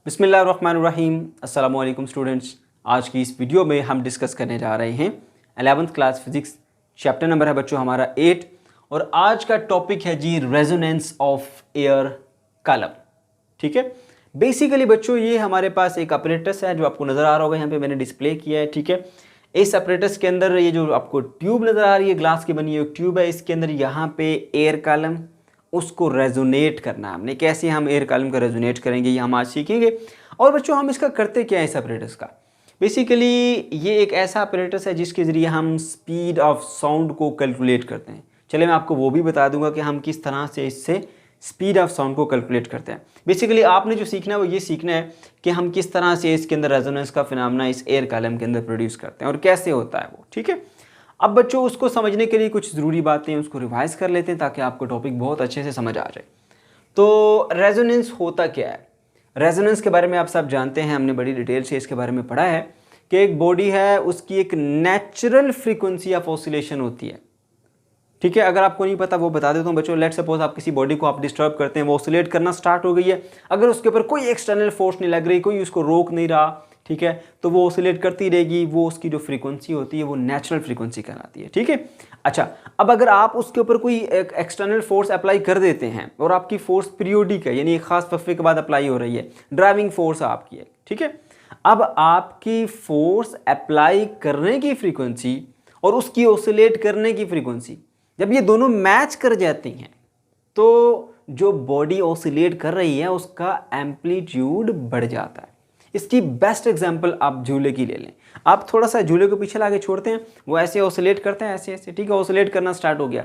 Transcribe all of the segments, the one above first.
बिस्मिल्लाहिर्रहमानिर्रहीम। अस्सलामु अलैकुम स्टूडेंट्स। आज की इस वीडियो में हम डिस्कस करने जा रहे हैं 11th class physics. Chapter number है बच्चों हमारा 8 और आज का टॉपिक है जी रेजोनेंस ऑफ एयर कॉलम। ठीक है, बेसिकली बच्चों ये हमारे पास एक अपरेटस है जो आपको नज़र आ रहा होगा, यहाँ पे मैंने डिस्प्ले किया है। ठीक है, इस अपरेटस के अंदर ये जो आपको ट्यूब नज़र आ रही है, ग्लास की बनी हुई ट्यूब है, इसके अंदर यहाँ पे एयर कॉलम, उसको रेजोनेट करना है हमने। कैसे हम एयर कॉलम का रेजोनेट करेंगे ये हम आज सीखेंगे। और बच्चों हम इसका करते क्या है इस अपरेटस का। बेसिकली ये एक ऐसा अपरेटस है जिसके ज़रिए हम स्पीड ऑफ साउंड को कैलकुलेट करते हैं। चलिए मैं आपको वो भी बता दूंगा कि हम किस तरह से इससे स्पीड ऑफ साउंड को कैलकुलेट करते हैं। बेसिकली आपने जो सीखना है वो ये सीखना है कि हम किस तरह से इसके अंदर रेजोनेंस का फिनोमेना इस एयर कॉलम के अंदर प्रोड्यूस करते हैं और कैसे होता है वो। ठीक है, अब बच्चों उसको समझने के लिए कुछ ज़रूरी बातें उसको रिवाइज कर लेते हैं ताकि आपको टॉपिक बहुत अच्छे से समझ आ जाए। तो रेजोनेंस होता क्या है? रेजोनेंस के बारे में आप सब जानते हैं, हमने बड़ी डिटेल से इसके बारे में पढ़ा है कि एक बॉडी है उसकी एक नेचुरल फ्रीक्वेंसी ऑफ ऑसिलेशन होती है। ठीक है, अगर आपको नहीं पता वो बता देता हूँ बच्चों। लेट सपोज आप किसी बॉडी को आप डिस्टर्ब करते हैं, वो ऑसिलेट करना स्टार्ट हो गई है, अगर उसके ऊपर कोई एक्सटर्नल फोर्स नहीं लग रही, कोई उसको रोक नहीं रहा, ठीक है, तो वो ऑसिलेट करती रहेगी। वो उसकी जो फ्रीक्वेंसी होती है वो नेचुरल फ्रीक्वेंसी कहलाती है। ठीक है, अच्छा अब अगर आप उसके ऊपर कोई एक्सटर्नल फोर्स अप्लाई कर देते हैं और आपकी फोर्स पीरियोडिक है, यानी एक खास वक्फे के बाद अप्लाई हो रही है, ड्राइविंग फोर्स आपकी है, ठीक है, अब आपकी फोर्स अप्लाई करने की फ्रीक्वेंसी और उसकी ऑसिलेट करने की फ्रीक्वेंसी जब ये दोनों मैच कर जाती हैं तो जो बॉडी ऑसिलेट कर रही है उसका एम्पलीट्यूड बढ़ जाता है। इसकी बेस्ट एग्जांपल आप झूले की ले लें। आप थोड़ा सा झूले को पीछे लाके छोड़ते हैं, वो ऐसे ऑसिलेट करते हैं, ऐसे ऐसे, ठीक है, ऑसिलेट करना स्टार्ट हो गया।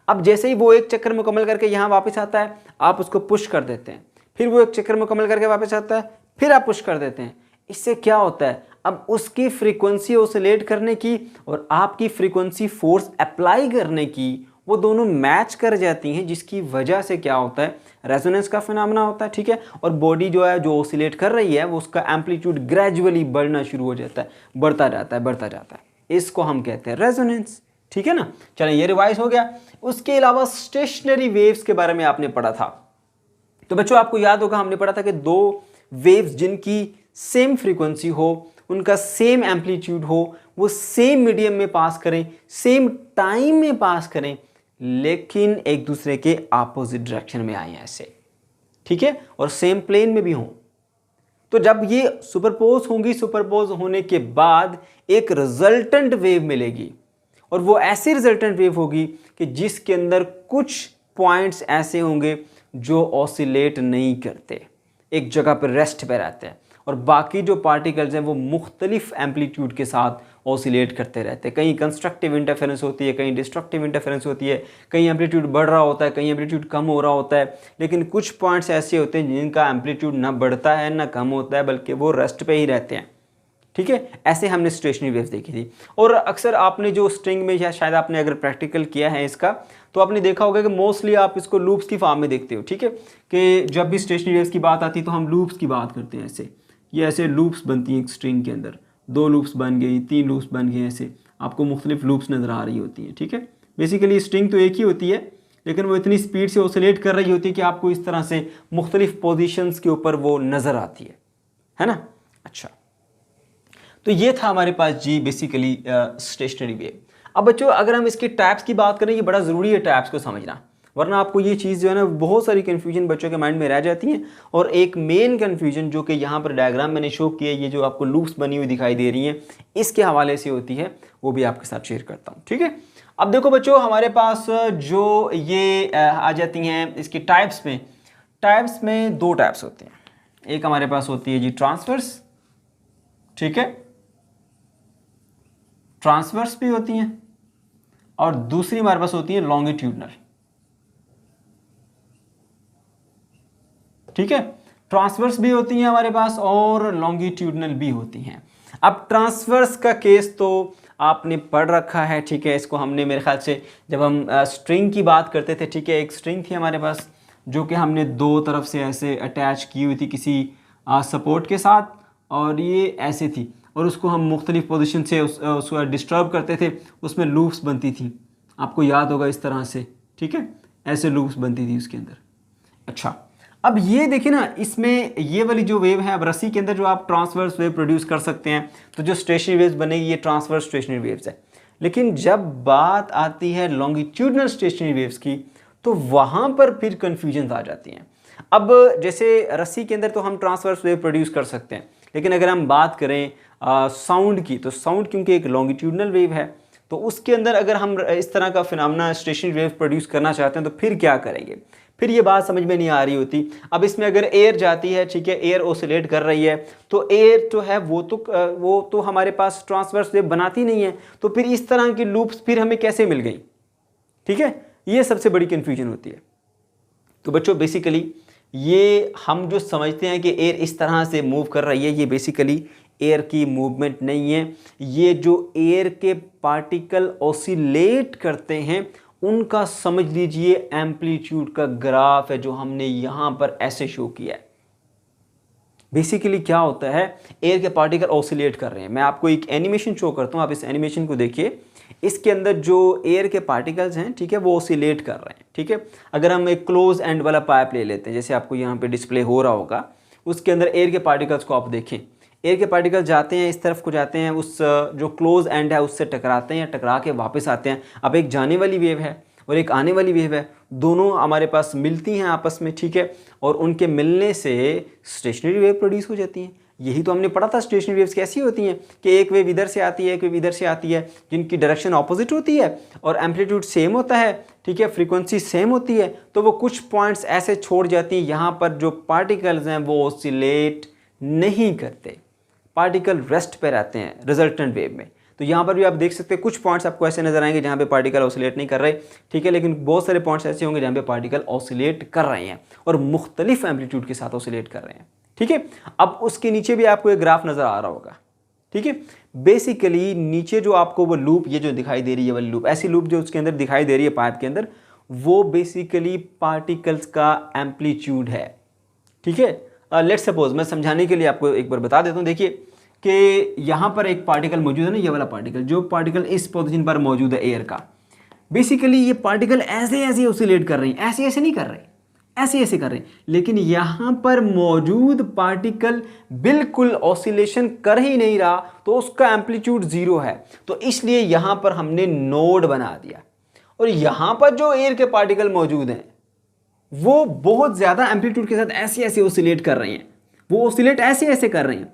अब जैसे ही वो एक चक्कर मुकम्मल करके यहाँ वापस आता है, आप उसको पुश कर देते हैं, फिर वो एक चक्कर मुकम्मल करके वापस आता है, फिर आप पुश कर देते हैं। इससे क्या होता है, अब उसकी फ्रीक्वेंसी ऑसिलेट करने की और आपकी फ्रीक्वेंसी फोर्स अप्लाई करने की वो दोनों मैच कर जाती हैं, जिसकी वजह से क्या होता है, रेजोनेंस का फिनोमेना होता है। ठीक है, और बॉडी जो है जो ऑसिलेट कर रही है वो उसका एम्पलीट्यूड ग्रेजुअली बढ़ना शुरू हो जाता है, बढ़ता जाता है, बढ़ता जाता है। इसको हम कहते हैं रेजोनेंस। ठीक है ना, चलें ये रिवाइज हो गया। उसके अलावा स्टेशनरी वेव्स के बारे में आपने पढ़ा था। तो बच्चों आपको याद होगा हमने पढ़ा था कि दो वेव्स जिनकी सेम फ्रीक्वेंसी हो, उनका सेम एम्पलीट्यूड हो, वो सेम मीडियम में पास करें, सेम टाइम में पास करें, लेकिन एक दूसरे के अपोजिट डायरेक्शन में आए ऐसे, ठीक है, और सेम प्लेन में भी हों। तो जब ये सुपरपोज होंगी, सुपरपोज होने के बाद एक रिजल्टेंट वेव मिलेगी और वो ऐसी रिजल्टेंट वेव होगी कि जिसके अंदर कुछ पॉइंट्स ऐसे होंगे जो ऑसिलेट नहीं करते, एक जगह पर रेस्ट पे रहते हैं, और बाकी जो पार्टिकल्स हैं वो मुख्तलिफ एम्पलीट्यूड के साथ ऑसिलेट करते रहते हैं। कहीं कंस्ट्रक्टिव इंटरफेरेंस होती है, कहीं डिस्ट्रक्टिव इंटरफेरेंस होती है, कहीं एम्पलीट्यूड बढ़ रहा होता है, कहीं एम्पलीट्यूड कम हो रहा होता है, लेकिन कुछ पॉइंट्स ऐसे होते हैं जिनका एम्पलीट्यूड ना बढ़ता है ना कम होता है, बल्कि वो रेस्ट पे ही रहते हैं। ठीक है, ऐसे हमने स्टेशनरी वेव्स देखी थी। और अक्सर आपने जो स्ट्रिंग में या शायद आपने अगर प्रैक्टिकल किया है इसका तो आपने देखा होगा कि मोस्टली आप इसको लूप्स की फॉर्म में देखते हो। ठीक है, कि जब भी स्टेशनरी वेव्स की बात आती है तो हम लूप्स की बात करते हैं। ऐसे ये ऐसे लूप्स बनती हैं एक स्ट्रिंग के अंदर, 2 लूप्स बन गई, 3 लूप्स बन गए, ऐसे आपको मुख्तलिफ लूप्स नज़र आ रही होती हैं। ठीक है, बेसिकली स्ट्रिंग तो एक ही होती है लेकिन वो इतनी स्पीड से ऑसिलेट कर रही होती है कि आपको इस तरह से मुख्तलिफ पोजीशंस के ऊपर वो नज़र आती है ना। अच्छा, तो ये था हमारे पास जी बेसिकली स्टेशनरी वेव। अब बच्चों अगर हम इसके टाइप्स की बात करें, ये बड़ा ज़रूरी है टाइप्स को समझना, वरना आपको ये चीज़ जो है ना बहुत सारी कन्फ्यूजन बच्चों के माइंड में रह जाती है। और एक मेन कन्फ्यूजन जो कि यहाँ पर डायग्राम मैंने शो किया, ये जो आपको लूप्स बनी हुई दिखाई दे रही हैं, इसके हवाले से होती है, वो भी आपके साथ शेयर करता हूँ। ठीक है, अब देखो बच्चों हमारे पास जो ये आ जाती हैं इसकी टाइप्स में 2 टाइप्स होते हैं। एक हमारे पास होती है जी ट्रांसवर्स, ठीक है, ट्रांसवर्स भी होती हैं, और दूसरी हमारे पास होती है लॉन्गिट्यूडनल। ठीक है, ट्रांसवर्स भी होती हैं हमारे पास और लॉन्गिट्यूडनल भी होती हैं। अब ट्रांसवर्स का केस तो आपने पढ़ रखा है, ठीक है, इसको हमने मेरे ख्याल से जब हम स्ट्रिंग की बात करते थे, ठीक है, एक स्ट्रिंग थी हमारे पास जो कि हमने 2 तरफ से ऐसे अटैच की हुई थी किसी सपोर्ट के साथ, और ये ऐसे थी, और उसको हम मुख्तलिफ पोजीशन से उसको डिस्टर्ब करते थे, उसमें लूप्स बनती थी, आपको याद होगा इस तरह से। ठीक है, ऐसे लूप्स बनती थी उसके अंदर। अच्छा, अब ये देखिए ना, इसमें ये वाली जो वेव है, अब रस्सी के अंदर जो आप ट्रांसवर्स वेव प्रोड्यूस कर सकते हैं, तो जो स्टेशनरी वेव्स बनेगी ये ट्रांसवर्स स्टेशनरी वेव्स है। लेकिन जब बात आती है लॉन्गिट्यूडनल स्टेशनरी वेव्स की, तो वहाँ पर फिर कन्फ्यूजन आ जाती हैं। अब जैसे रस्सी के अंदर तो हम ट्रांसवर्स वेव प्रोड्यूस कर सकते हैं, लेकिन अगर हम बात करें साउंड की, तो साउंड क्योंकि एक लॉन्गिट्यूडनल वेव है, तो उसके अंदर अगर हम इस तरह का फिनोमेना स्टेशनरी वेव प्रोड्यूस करना चाहते हैं तो फिर क्या करेंगे, फिर ये बात समझ में नहीं आ रही होती। अब इसमें अगर एयर जाती है, ठीक है, एयर ओसिलेट कर रही है, तो एयर तो है वो तो हमारे पास ट्रांसवर्स वेव बनाती नहीं है, तो फिर इस तरह की लूप्स फिर हमें कैसे मिल गई, ठीक है, ये सबसे बड़ी कन्फ्यूजन होती है। तो बच्चों बेसिकली ये हम जो समझते हैं कि एयर इस तरह से मूव कर रही है, ये बेसिकली एयर की मूवमेंट नहीं है। ये जो एयर के पार्टिकल ऑसिलेट करते हैं उनका समझ लीजिए एम्पलीट्यूड का ग्राफ है, जो हमने यहाँ पर ऐसे शो किया है। बेसिकली क्या होता है, एयर के पार्टिकल ऑसिलेट कर रहे हैं। मैं आपको एक एनिमेशन शो करता हूँ, आप इस एनिमेशन को देखिए। इसके अंदर जो एयर के पार्टिकल्स हैं, ठीक है, वो ऑसिलेट कर रहे हैं, ठीक है। अगर हम एक क्लोज एंड वाला पाइप ले लेते हैं, जैसे आपको यहाँ पे डिस्प्ले हो रहा होगा, उसके अंदर एयर के पार्टिकल्स को आप देखें। एयर के पार्टिकल जाते हैं, इस तरफ को जाते हैं, उस जो क्लोज एंड है उससे टकराते हैं, या टकरा के वापस आते हैं। अब एक जाने वाली वेव है और एक आने वाली वेव है, दोनों हमारे पास मिलती हैं आपस में, ठीक है, और उनके मिलने से स्टेशनरी वेव प्रोड्यूस हो जाती हैं। यही तो हमने पढ़ा था स्टेशनरी वेव्स कैसी होती हैं, कि एक वेव इधर से आती है, एक वेव इधर से आती है, जिनकी डायरेक्शन ऑपोजिट होती है और एम्पलीट्यूड सेम होता है, ठीक है, फ्रीक्वेंसी सेम होती है, तो वो कुछ पॉइंट्स ऐसे छोड़ जाती हैं, यहाँ पर जो पार्टिकल्स हैं वो ऑसिलेट नहीं करते, पार्टिकल रेस्ट पे रहते हैं रिजल्टेंट वेव में। तो यहाँ पर भी आप देख सकते हैं कुछ पॉइंट्स आपको ऐसे नजर आएंगे जहाँ पे पार्टिकल ऑसिलेट नहीं कर रहे, ठीक है, लेकिन बहुत सारे पॉइंट्स ऐसे होंगे जहाँ पे पार्टिकल ऑसिलेट कर रहे हैं और मुख्तलिफ एम्पलीट्यूड के साथ ऑसिलेट कर रहे हैं, ठीक है। अब उसके नीचे भी आपको एक ग्राफ नजर आ रहा होगा, ठीक है। बेसिकली नीचे जो आपको वो लूप, ये जो दिखाई दे रही है वाली लूप, ऐसी लूप जो उसके अंदर दिखाई दे रही है पाइप के अंदर, वो बेसिकली पार्टिकल्स का एम्पलीट्यूड है, ठीक है। लेट्स सपोज, मैं समझाने के लिए आपको एक बार बता देता हूँ। देखिए कि यहाँ पर एक पार्टिकल मौजूद है ना, ये वाला पार्टिकल, जो पार्टिकल इस पोजीशन पर मौजूद है एयर का, बेसिकली ये पार्टिकल ऐसे ऐसे ऑसिलेट कर रही हैं, ऐसे ऐसे नहीं कर रहे, ऐसे ऐसे कर रहे हैं, लेकिन यहाँ पर मौजूद पार्टिकल बिल्कुल ऑसिलेशन कर ही नहीं रहा, तो उसका एम्पलीट्यूड 0 है। तो इसलिए यहाँ पर हमने नोड बना दिया, और यहाँ पर जो एयर के पार्टिकल मौजूद हैं वो बहुत ज़्यादा एम्पलीट्यूड के साथ ऐसे ऐसे ऑसिलेट कर रहे हैं, वो ऑसिलेट ऐसे ऐसे कर रहे हैं,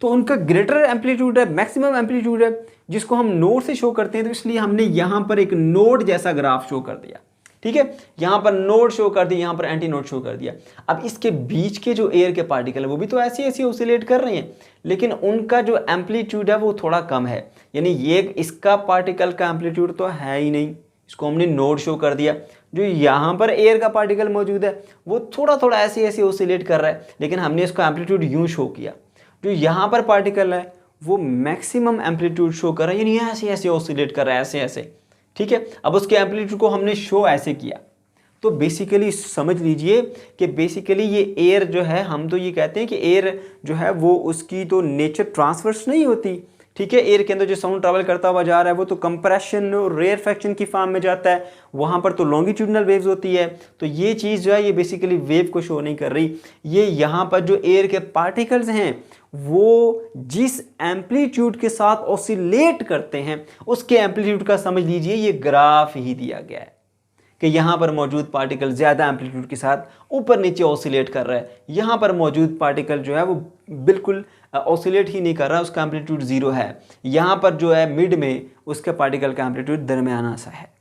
तो उनका ग्रेटर एम्पलीट्यूड है, मैक्सिमम एम्पलीट्यूड है, जिसको हम नोड से शो करते हैं। तो इसलिए हमने यहाँ पर एक नोड जैसा ग्राफ शो कर दिया, ठीक है, यहाँ पर नोड शो कर दिया, यहाँ पर एंटी नोड शो कर दिया। अब इसके बीच के जो एयर के पार्टिकल है वो भी तो ऐसे ऐसे ऑसिलेट कर रहे हैं, लेकिन उनका जो एम्पलीट्यूड है वो थोड़ा कम है, यानी ये इसका पार्टिकल का एम्पलीट्यूड तो है ही नहीं, इसको हमने नोड शो कर दिया। जो यहाँ पर एयर का पार्टिकल मौजूद है वो थोड़ा थोड़ा ऐसे ऐसे ऑसिलेट कर रहा है, लेकिन हमने इसका एम्पलीट्यूड यूं शो किया। जो यहाँ पर पार्टिकल है वो मैक्सिमम एम्पलीट्यूड शो कर रहा है, यानी ऐसे ऐसे ऑसिलेट कर रहा है, ऐसे ऐसे, ठीक है। अब उसके एम्पलीट्यूड को हमने शो ऐसे किया। तो बेसिकली समझ लीजिए कि बेसिकली ये एयर जो है, हम तो ये कहते हैं कि एयर जो है वो उसकी तो नेचर ट्रांसवर्स नहीं होती, ठीक है। एयर के अंदर जो साउंड ट्रैवल करता हुआ जा रहा है वो तो कंप्रेशन और रेयरफेक्शन की फॉर्म में जाता है, वहाँ पर तो लॉन्गिट्यूडनल वेव्स होती है। तो ये चीज़ जो है ये बेसिकली वेव को शो नहीं कर रही। ये यहाँ पर जो एयर के पार्टिकल्स हैं वो जिस एम्पलीट्यूड के साथ ऑसिलेट करते हैं उसके एम्पलीट्यूड का समझ लीजिए ये ग्राफ ही दिया गया है, कि यहाँ पर मौजूद पार्टिकल ज़्यादा एम्पलीट्यूड के साथ ऊपर नीचे ऑसिलेट कर रहा है, यहाँ पर मौजूद पार्टिकल जो है वो बिल्कुल ऑसिलेट ही नहीं कर रहा, उसका एम्पलीट्यूड 0 है। यहाँ पर जो है मिड में उसके पार्टिकल का एम्पलीट्यूड दरमियाना सा है।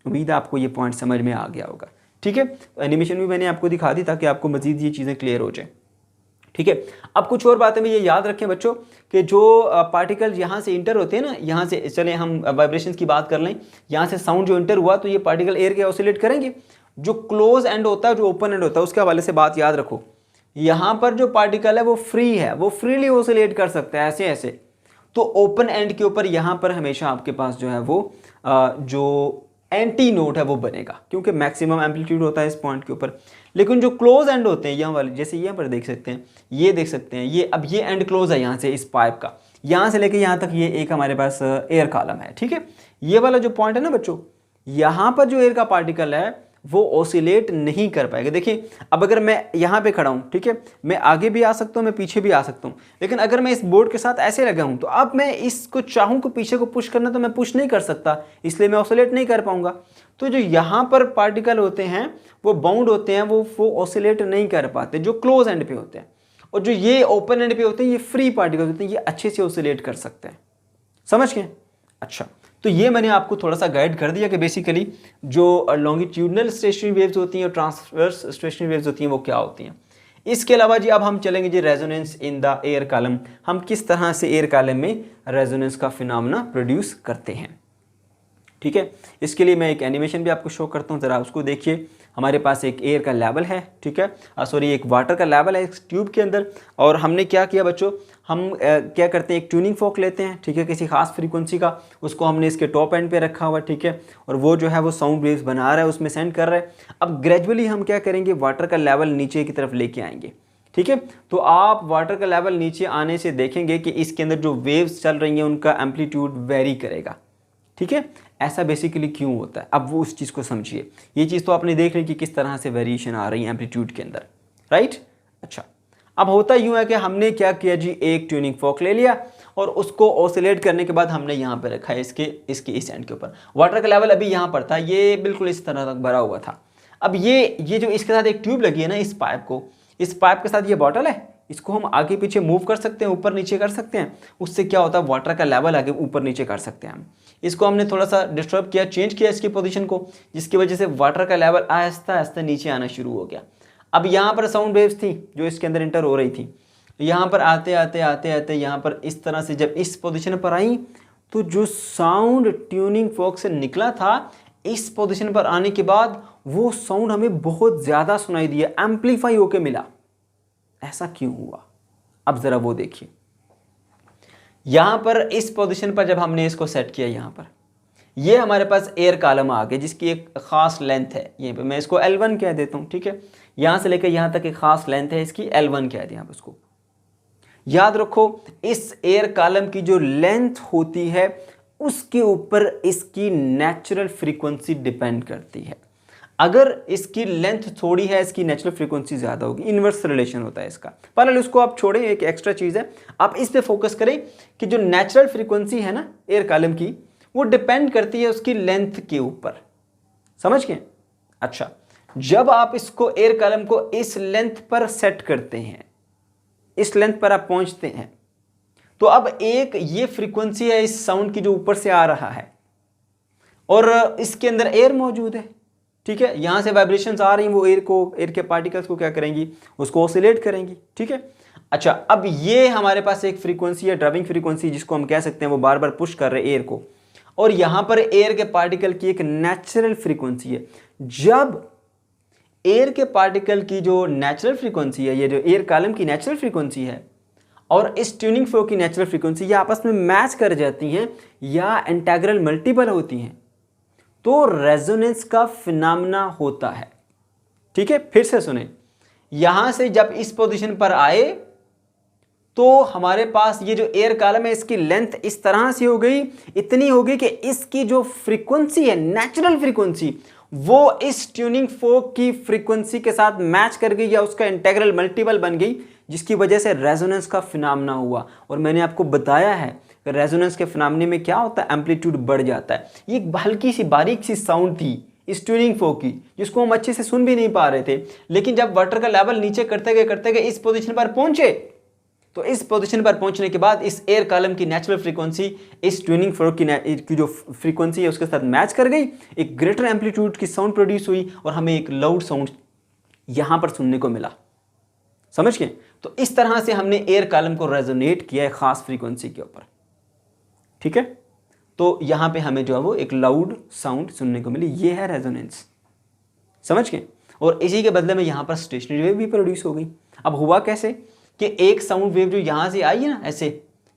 उम्मीद है आपको ये पॉइंट समझ में आ गया होगा, ठीक है। तो एनिमेशन भी मैंने आपको दिखा दी ताकि आपको मजीद ये चीज़ें क्लियर हो जाए, ठीक है। अब कुछ और बातें में ये याद रखें बच्चों कि जो पार्टिकल यहाँ से इंटर होते हैं ना, यहाँ से चले हम वाइब्रेशंस की बात कर लें, यहाँ से साउंड जो इंटर हुआ तो ये पार्टिकल एयर के ऑसिलेट करेंगे। जो क्लोज एंड होता है, जो ओपन एंड होता है, उसके हवाले से बात याद रखो। यहाँ पर जो पार्टिकल है वो फ्री है, वो फ्रीली ऑसिलेट कर सकता है ऐसे ऐसे। तो ओपन एंड के ऊपर यहाँ पर हमेशा आपके पास जो है वो जो एंटी नोड है वो बनेगा, क्योंकि मैक्सिमम एम्पलीट्यूड होता है इस पॉइंट के ऊपर। लेकिन जो क्लोज एंड होते हैं यहाँ वाले, जैसे यहाँ पर देख सकते हैं, ये देख सकते हैं, ये अब ये एंड क्लोज है यहाँ से, इस पाइप का यहाँ से लेके यहाँ तक ये एक हमारे पास एयर कॉलम है, ठीक है। ये वाला जो पॉइंट है ना बच्चों, यहाँ पर जो एयर का पार्टिकल है वो ऑसिलेट नहीं कर पाएगा। देखिए अब अगर मैं यहाँ पे खड़ा हूँ, ठीक है, मैं आगे भी आ सकता हूँ, मैं पीछे भी आ सकता हूँ, लेकिन अगर मैं इस बोर्ड के साथ ऐसे लगा हूँ तो अब मैं इसको चाहूँ को पीछे को पुश करना तो मैं पुश नहीं कर सकता, इसलिए मैं ऑसिलेट नहीं कर पाऊंगा। तो जो यहाँ पर पार्टिकल होते हैं वो बाउंड होते हैं, वो ऑसिलेट नहीं कर पाते जो क्लोज एंड पे होते हैं, और जो ये ओपन एंड पे होते हैं ये फ्री पार्टिकल होते हैं, ये अच्छे से ऑसिलेट कर सकते हैं। समझ गए? अच्छा, तो ये मैंने आपको थोड़ा सा गाइड कर दिया कि बेसिकली जो लॉन्गिट्यूडनल स्टेशनरी वेव्स होती हैं और ट्रांसवर्स स्टेशनरी वेव्स होती हैं वो क्या होती हैं। इसके अलावा जी अब हम चलेंगे जी resonance in the air column, हम किस तरह से एयर कॉलम में रेजोनेंस का फिनोमेना प्रोड्यूस करते हैं। ठीक है, इसके लिए मैं एक एनिमेशन भी आपको शो करता हूँ, ज़रा उसको देखिए। हमारे पास एक एयर का लेवल है, ठीक है, सॉरी एक वाटर का लेवल है इस ट्यूब के अंदर, और हमने क्या किया बच्चों, हम क्या करते हैं, एक ट्यूनिंग फोक लेते हैं, ठीक है, किसी खास फ्रीक्वेंसी का, उसको हमने इसके टॉप एंड पे रखा हुआ, ठीक है, और वो जो है वो साउंड वेव्स बना रहा है, उसमें सेंड कर रहा है। अब ग्रेजुअली हम क्या करेंगे, वाटर का लेवल नीचे की तरफ लेके आएंगे। ठीक है, तो आप वाटर का लेवल नीचे आने से देखेंगे कि इसके अंदर जो वेव्स चल रही हैं उनका एम्पलीट्यूड वेरी करेगा। ठीक है, ऐसा बेसिकली क्यों होता है, अब वो उस चीज़ को समझिए। ये चीज़ तो आपने देख ली कि किस तरह से वेरिएशन आ रही है एम्पलीट्यूड के अंदर, राइट। अच्छा, अब होता यूँ है कि हमने क्या किया जी, एक ट्यूनिंग फोक ले लिया और उसको ऑसिलेट करने के बाद हमने यहाँ पे रखा है इसके इस एंड के ऊपर। वाटर का लेवल अभी यहाँ पर था, ये बिल्कुल इस तरह तक भरा हुआ था। अब ये जो इसके साथ एक ट्यूब लगी है ना, इस पाइप के साथ ये बॉटल है, इसको हम आगे पीछे मूव कर सकते हैं, ऊपर नीचे कर सकते हैं। उससे क्या होता है, वाटर का लेवल आगे ऊपर नीचे कर सकते हैं हम। इसको हमने थोड़ा सा डिस्टर्ब किया, चेंज किया इसकी पोजीशन को, जिसकी वजह से वाटर का लेवल आहिस्ता आहिस्ता नीचे आना शुरू हो गया। अब यहाँ पर साउंड वेव्स थी जो इसके अंदर इंटर हो रही थी, यहाँ पर आते आते यहाँ पर इस तरह से जब इस पोजीशन पर आई तो जो साउंड ट्यूनिंग फोक से निकला था, इस पोजीशन पर आने के बाद वो साउंड हमें बहुत ज़्यादा सुनाई दिया, एम्पलीफाई होके मिला। ऐसा क्यों हुआ, अब ज़रा वो देखिए। यहाँ पर इस पोजीशन पर जब हमने इसको सेट किया, यहाँ पर ये हमारे पास एयर कॉलम आ गया जिसकी एक ख़ास लेंथ है, यहीं पे मैं इसको L1 कह देता हूँ। ठीक है, यहाँ से लेकर यहाँ तक एक ख़ास लेंथ है इसकी, L1 कह दें आप उसको। याद रखो, इस एयर कॉलम की जो लेंथ होती है उसके ऊपर इसकी नेचुरल फ्रीक्वेंसी डिपेंड करती है। अगर इसकी लेंथ थोड़ी है, इसकी नेचुरल फ्रीक्वेंसी ज़्यादा होगी, इन्वर्स रिलेशन होता है इसका। पर उसको आप छोड़ें, एक एक्स्ट्रा चीज़ है, आप इस पे फोकस करें कि जो नेचुरल फ्रीक्वेंसी है ना एयर कॉलम की, वो डिपेंड करती है उसकी लेंथ के ऊपर। समझ गए? अच्छा, जब आप इसको एयर कॉलम को इस लेंथ पर सेट करते हैं, इस लेंथ पर आप पहुंचते हैं, तो अब एक ये फ्रीक्वेंसी है इस साउंड की जो ऊपर से आ रहा है, और इसके अंदर एयर मौजूद है। ठीक है, यहां से वाइब्रेशंस आ रही हैं, वो एयर के पार्टिकल्स को क्या करेंगी, उसको ऑसिलेट करेंगी। ठीक है, अच्छा, अब ये हमारे पास एक फ्रीक्वेंसी है, ड्राइविंग फ्रीक्वेंसी, जिसको हम कह सकते हैं वो बार बार पुश कर रहे हैं एयर को, और यहां पर एयर के पार्टिकल की एक नेचुरल फ्रीक्वेंसी है। जब एयर के पार्टिकल की जो नेचुरल फ्रीक्वेंसी है, ये जो एयर कॉलम की नेचुरल फ्रीक्वेंसी है और इस ट्यूनिंग फोक की नेचुरल फ्रीक्वेंसी, ये आपस में मैच कर जाती हैं या इंटीग्रल मल्टीपल होती हैं, तो रेजोनेंस का फिनोमेना होता है। ठीक है, फिर से सुने, यहां से जब इस पोजीशन पर आए तो हमारे पास ये जो एयर कॉलम है इसकी लेंथ इस तरह से हो गई, इतनी हो गई कि इसकी जो फ्रीक्वेंसी है, नेचुरल फ्रीक्वेंसी, वो इस ट्यूनिंग फोक की फ्रीक्वेंसी के साथ मैच कर गई या उसका इंटीग्रल मल्टीपल बन गई, जिसकी वजह से रेजोनेंस का फिनोमेना हुआ। और मैंने आपको बताया है कि रेजोनेंस के फिनोमेने में क्या होता है, एम्पलीट्यूड बढ़ जाता है। ये एक हल्की सी बारीक सी साउंड थी इस ट्यूनिंग फोक की, जिसको हम अच्छे से सुन भी नहीं पा रहे थे, लेकिन जब वाटर का लेवल नीचे करते गए इस पोजीशन पर पहुंचे, तो इस पोजीशन पर पहुंचने के बाद इस एयर कॉलम की नेचुरल फ्रीक्वेंसी इस ट्यूनिंग फोक की जो फ्रीक्वेंसी है उसके साथ मैच कर गई, एक ग्रेटर एम्पलीट्यूड की साउंड प्रोड्यूस हुई और हमें एक लाउड साउंड यहां पर सुनने को मिला। समझ गए? तो इस तरह से हमने एयर कॉलम को रेजोनेट किया है खास फ्रीक्वेंसी के ऊपर। ठीक है, तो यहां पे हमें जो है वो एक लाउड साउंड सुनने को मिली, ये है रेजोनेंस। समझ गए? और इसी के बदले में यहां पर स्टेशनरी वेव भी प्रोड्यूस हो गई। अब हुआ कैसे कि एक साउंड वेव जो यहां से आई है ना ऐसे,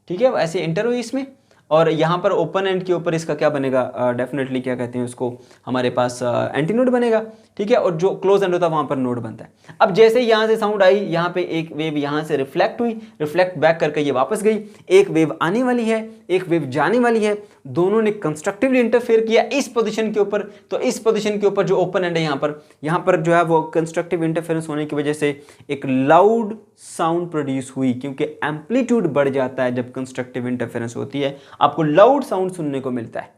ठीक है, ऐसे एंटर हुई इसमें, और यहाँ पर ओपन एंड के ऊपर इसका क्या बनेगा, डेफिनेटली क्या कहते हैं उसको, हमारे पास एंटी नोड बनेगा, ठीक है, और जो क्लोज एंड होता है वहाँ पर नोड बनता है। अब जैसे यहाँ से साउंड आई, यहाँ पे एक वेव यहाँ से रिफ्लेक्ट हुई, रिफ्लेक्ट बैक करके ये वापस गई, एक वेव आने वाली है, एक वेव जाने वाली है, दोनों ने कंस्ट्रक्टिवली इंटरफेयर किया इस पोजीशन के ऊपर। तो इस पोजीशन के ऊपर जो ओपन एंड है यहाँ पर जो है वो कंस्ट्रक्टिव इंटरफेरेंस होने की वजह से एक लाउड साउंड प्रोड्यूस हुई, क्योंकि एम्पलीट्यूड बढ़ जाता है जब कंस्ट्रक्टिव इंटरफेरेंस होती है, आपको लाउड साउंड सुनने को मिलता है,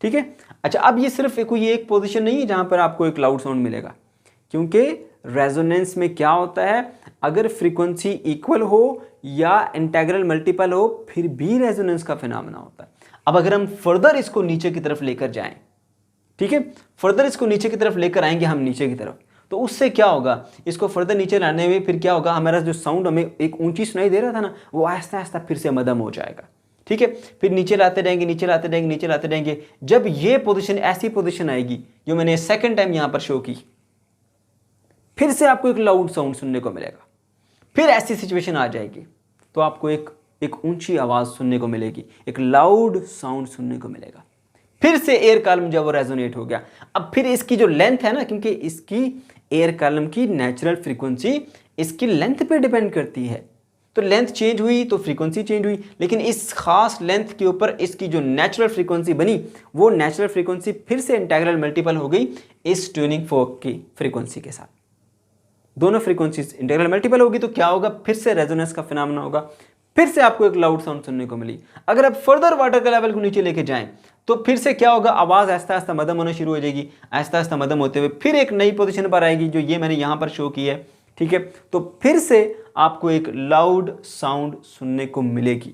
ठीक है। अच्छा, अब ये सिर्फ कोई एक पोजीशन नहीं है जहां पर आपको एक लाउड साउंड मिलेगा, क्योंकि रेजोनेंस में क्या होता है, अगर फ्रीक्वेंसी इक्वल हो या इंटीग्रल मल्टीपल हो फिर भी रेजोनेंस का फिनोमेना होता है। अब अगर हम फर्दर इसको नीचे की तरफ लेकर जाएं, ठीक है, फर्दर इसको नीचे की तरफ लेकर आएंगे हम नीचे की तरफ, तो उससे क्या होगा, इसको फर्दर नीचे लाने में फिर क्या होगा, हमारा जो साउंड हमें एक ऊंची सुनाई दे रहा था ना, वो आहिस्ता आहिस्ता फिर से मदम हो जाएगा, ठीक है। फिर नीचे लाते रहेंगे, नीचे लाते रहेंगे, नीचे लाते रहेंगे, जब ये पोजीशन ऐसी पोजीशन आएगी जो मैंने सेकंड टाइम यहां पर शो की, फिर से आपको एक लाउड साउंड सुनने को मिलेगा। फिर ऐसी सिचुएशन आ जाएगी तो आपको एक ऊंची आवाज सुनने को मिलेगी, एक लाउड साउंड सुनने को मिलेगा। फिर से एयर कॉलम जब वो रेजोनेट हो गया, अब फिर इसकी जो लेंथ है ना, क्योंकि इसकी एयर कॉलम की नेचुरल फ्रीक्वेंसी इसकी लेंथ पे डिपेंड करती है, तो लेंथ चेंज हुई तो फ्रीक्वेंसी चेंज हुई, लेकिन इस खास लेंथ के ऊपर इसकी जो नेचुरल फ्रीक्वेंसी बनी, वो नेचुरल फ्रीक्वेंसी फिर से इंटीग्रल मल्टीपल हो गई इस ट्यूनिंग फोर्क की फ्रीक्वेंसी के साथ। दोनों फ्रीक्वेंसीज इंटीग्रल मल्टीपल होगी तो क्या होगा, फिर से रेजोनेंस का फिनोमेना होगा, फिर से आपको एक लाउड साउंड सुनने को मिली। अगर आप फर्दर वाटर का लेवल को नीचे लेके जाएं तो फिर से क्या होगा, आवाज आहिस्ता आहिस्ता मदम होना शुरू हो जाएगी, आहिस्ता आहिस्ता मदम होते हुए फिर एक नई पोजीशन पर आएगी जो ये मैंने यहां पर शो की है, ठीक है। तो फिर से आपको एक लाउड साउंड सुनने को मिलेगी,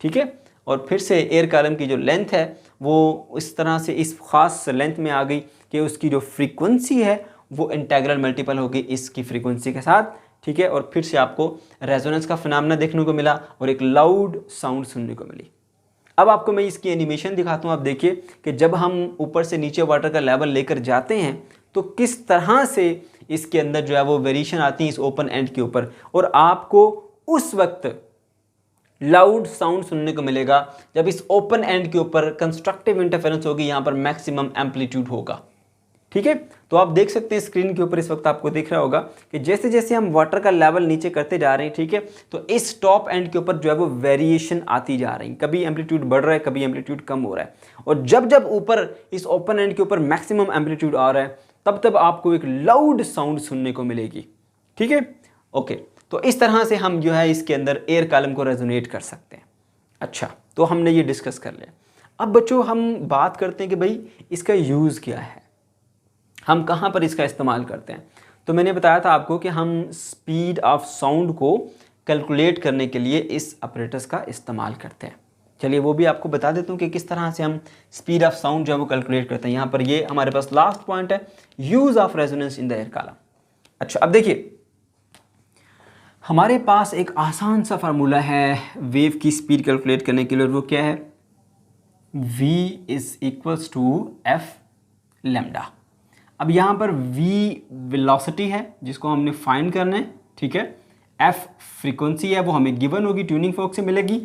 ठीक है। और फिर से एयर कॉलम की जो लेंथ है वो इस तरह से इस खास लेंथ में आ गई कि उसकी जो फ्रीक्वेंसी है वो इंटीग्रल मल्टीपल हो गई इसकी फ्रीक्वेंसी के साथ, ठीक है। और फिर से आपको रेजोनेंस का फिनोमेना देखने को मिला और एक लाउड साउंड सुनने को मिली। अब आपको मैं इसकी एनिमेशन दिखाता हूँ। आप देखिए कि जब हम ऊपर से नीचे वाटर का लेवल लेकर जाते हैं तो किस तरह से इसके अंदर जो है वो वेरिएशन आती है इस ओपन एंड के ऊपर, और आपको उस वक्त लाउड साउंड सुनने को मिलेगा जब इस ओपन एंड के ऊपर कंस्ट्रक्टिव इंटरफेरेंस होगी, यहाँ पर मैक्सिमम एम्पलीट्यूड होगा, ठीक है। तो आप देख सकते हैं स्क्रीन के ऊपर इस वक्त आपको दिख रहा होगा कि जैसे जैसे हम वाटर का लेवल नीचे करते जा रहे हैं, ठीक है, तो इस टॉप एंड के ऊपर जो है वो वेरिएशन आती जा रही है, कभी एम्पलीट्यूड बढ़ रहा है, कभी एम्पलीट्यूड कम हो रहा है, और जब जब ऊपर इस ओपन एंड के ऊपर मैक्सिमम एम्पलीट्यूड आ रहा है तब तब आपको एक लाउड साउंड सुनने को मिलेगी, ठीक है। ओके, तो इस तरह से हम जो है इसके अंदर एयर कॉलम को रेजोनेट कर सकते हैं। अच्छा, तो हमने ये डिस्कस कर लिया। अब बच्चों हम बात करते हैं कि भाई इसका यूज़ क्या है, हम कहाँ पर इसका इस्तेमाल करते हैं। तो मैंने बताया था आपको कि हम स्पीड ऑफ साउंड को कैलकुलेट करने के लिए इस अपरेटस का इस्तेमाल करते हैं। चलिए वो भी आपको बता देता हूँ कि किस तरह से हम स्पीड ऑफ साउंड जो है वो कैलकुलेट करते हैं। यहाँ पर ये हमारे पास लास्ट पॉइंट है, use of resonance in the air column. अच्छा, अब देखिए हमारे पास एक आसान सा फार्मूला है वेव की स्पीड कैलकुलेट करने के लिए, और वो क्या है, v is equals to F lambda. अब यहाँ पर v वेलोसिटी है जिसको हमने फाइंड करना है, ठीक है। f फ्रीक्वेंसी है, वो हमें गिवन होगी, ट्यूनिंग फोर्क से मिलेगी,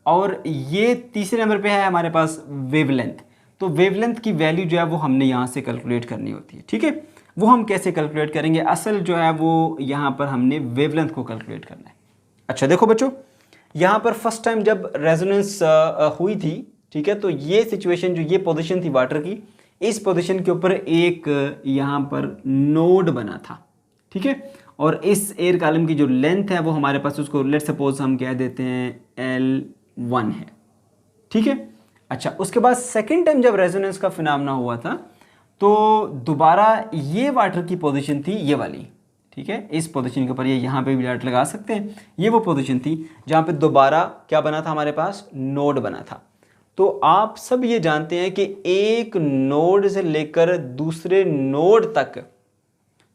और ये तीसरे नंबर पे है हमारे पास वेवलेंथ। तो वेवलेंथ की वैल्यू जो है वो हमने यहाँ से कैलकुलेट करनी होती है, ठीक है। वो हम कैसे कैलकुलेट करेंगे, असल जो है वो यहाँ पर हमने वेवलेंथ को कैलकुलेट करना है। अच्छा देखो बच्चों, यहाँ पर फर्स्ट टाइम जब रेजोनेंस हुई थी, ठीक है, तो ये सिचुएशन जो ये पोजीशन थी वाटर की, इस पोजीशन के ऊपर एक यहाँ पर नोड बना था, ठीक है, और इस एयर कॉलम की जो लेंथ है वो हमारे पास, उसको लेट सपोज हम कह देते हैं L1 है, ठीक है। अच्छा, उसके बाद सेकेंड टाइम जब रेजोनेंस का फिनोमेना हुआ था तो दोबारा ये वाटर की पोजीशन थी ये वाली, ठीक है, इस पोजीशन के ऊपर ये यहाँ पे भी डॉट लगा सकते हैं, ये वो पोजीशन थी जहाँ पे दोबारा क्या बना था, हमारे पास नोड बना था। तो आप सब ये जानते हैं कि एक नोड से लेकर दूसरे नोड तक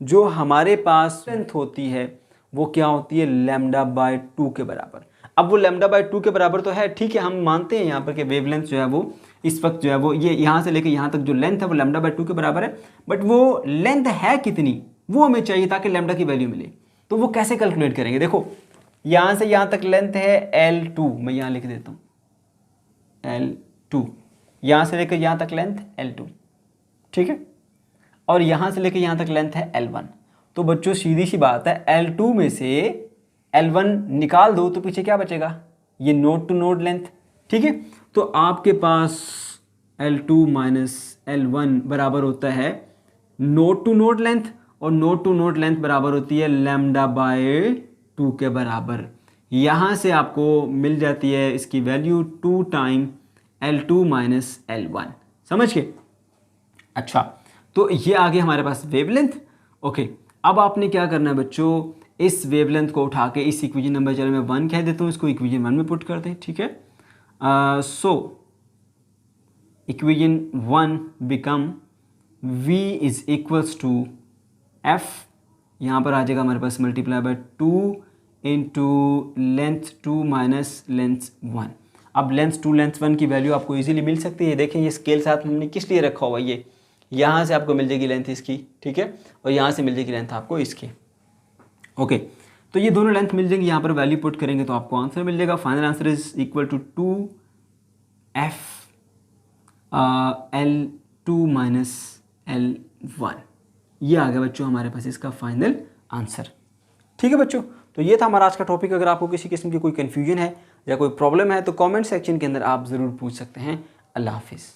जो हमारे पास लेंथ होती है वो क्या होती है, λ/2 के बराबर। अब वो λ/2 के बराबर तो है, ठीक है, हम मानते हैं यहाँ पर कि वेवलेंथ जो है वो इस वक्त जो है वो ये यहाँ से लेकर यहाँ तक जो लेंथ है वो λ/2 के बराबर है, बट वो लेंथ है कितनी वो हमें चाहिए ताकि लैम्डा की वैल्यू मिले। तो वो कैसे कैलकुलेट करेंगे, देखो यहाँ से यहाँ तक लेंथ है L2, मैं यहाँ लिख देता हूँ L2, यहाँ से लेकर यहाँ तक लेंथ L2, ठीक है, और यहाँ से लेकर यहाँ तक लेंथ है L1। तो बच्चों सीधी सी बात है, L2 में से L1 निकाल दो तो पीछे क्या बचेगा, ये नोड टू नोड लेंथ, ठीक है। तो आपके पास L2 माइनस L1 बराबर होता है नोड टू नोड लेंथ, और नोड टू नोड लेंथ बराबर होती है लैम्डा बाय 2 के बराबर। यहाँ से आपको मिल जाती है इसकी value 2 time L2 minus L1, समझ के। अच्छा, तो ये आ गया हमारे पास वेवलेंथ। ओके, अब आपने क्या करना है बच्चों, इस वेवलेंथ को उठा के इस इक्वेशन नंबर, चलो मैं 1 कह देता हूँ, इसको इक्वेशन 1 में पुट करते हैं, ठीक है। So equation 1 become v is equals to f, यहाँ पर आ जाएगा हमारे पास multiply by 2 into length 2 minus length 1। अब लेंथ 2 लेंथ 1 की वैल्यू आपको इजीली मिल सकती है। देखें ये स्केल साथ हमने किस लिए रखा हुआ है, ये यहाँ से आपको मिल जाएगी लेंथ इसकी, ठीक है, और यहाँ से मिल जाएगी लेंथ आपको इसकी। ओके, तो ये दोनों लेंथ मिल जाएंगी, यहाँ पर वैल्यू पुट करेंगे तो आपको आंसर मिल जाएगा। Final answer is equal to 2f L2 minus L1। ये आ गया बच्चों हमारे पास इसका फाइनल आंसर, ठीक है बच्चों। तो ये था हमारा आज का टॉपिक। अगर आपको किसी किस्म की कोई कन्फ्यूजन है या कोई प्रॉब्लम है तो कमेंट सेक्शन के अंदर आप ज़रूर पूछ सकते हैं। अल्लाह हाफिज़।